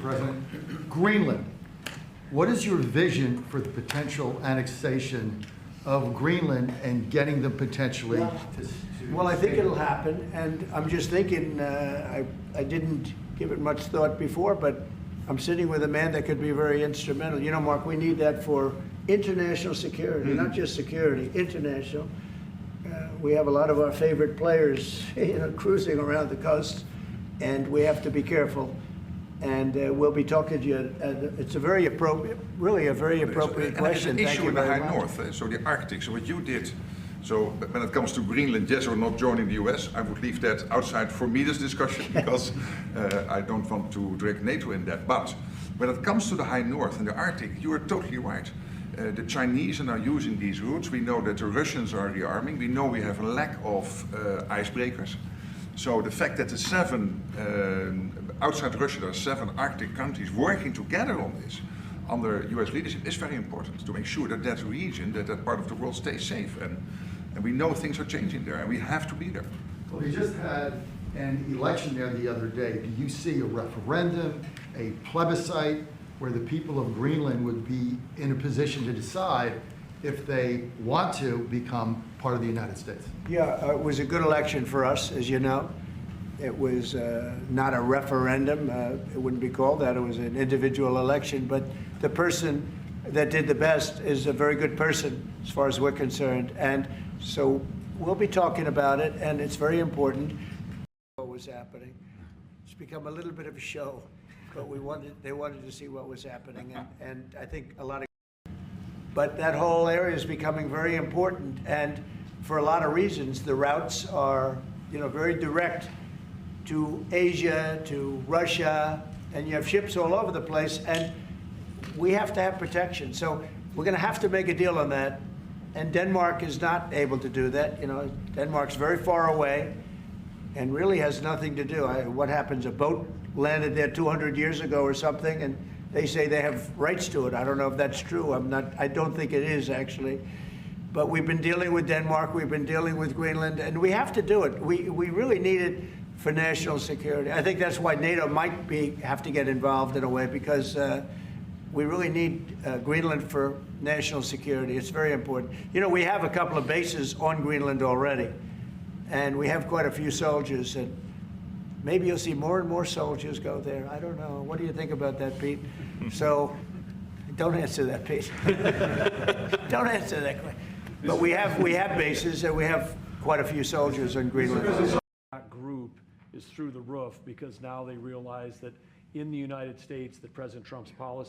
President. Greenland. What is your vision for the potential annexation of Greenland and getting them potentially to Well, I think it'll happen, and I'm just thinking, I didn't give it much thought before, but I'm sitting with a man that could be very instrumental. You know, Mark, we need that for international security, not just security, international. We have a lot of our favorite players, cruising around the coast, and we have to be careful. And we'll be talking to you. It's a very appropriate, really a very appropriate question. There's an issue in the Thank you high very much. north, so the Arctic. So what you did, so when it comes to Greenland, yes or not joining the US, I would leave that outside for me, this discussion, because I don't want to drag NATO in that. But when it comes to the high north and the Arctic, you are totally right. The Chinese are now using these routes. We know that the Russians are rearming. We know we have a lack of icebreakers. So the fact that the outside Russia, there are 7 Arctic countries working together on this under US leadership is very important to make sure that that region, that part of the world stays safe. And we know things are changing there and we have to be there. Well, we just had an election there the other day. Do you see a referendum, a plebiscite, where the people of Greenland would be in a position to decide if they want to become part of the United States? Yeah, it was a good election for us, as you know. It was not a referendum. It wouldn't be called that. It was an individual election. But the person that did the best is a very good person, as far as we're concerned. And so we'll be talking about it, and it's very important what was happening. It's become a little bit of a show, but they wanted to see what was happening, and I think a lot of. But that whole area is becoming very important, and for a lot of reasons, the routes are, very direct to Asia, to Russia, and you have ships all over the place, and we have to have protection. So we're going to have to make a deal on that, and Denmark is not able to do that. Denmark's very far away, and really has nothing to do. What happens? A boat landed there 200 years ago or something, and they say they have rights to it. I don't know if that's true. I don't think it is, actually. But we've been dealing with Denmark, we've been dealing with Greenland, and we have to do it. We really need it for national security. I think that's why NATO might have to get involved in a way, because we really need Greenland for national security. It's very important. We have a couple of bases on Greenland already, and we have quite a few soldiers, and maybe you'll see more and more soldiers go there. I don't know. What do you think about that, Pete? So, don't answer that, Pete. Don't answer that question. But we have bases, and we have quite a few soldiers in Greenland. That group is through the roof because now they realize that in the United States that President Trump's policy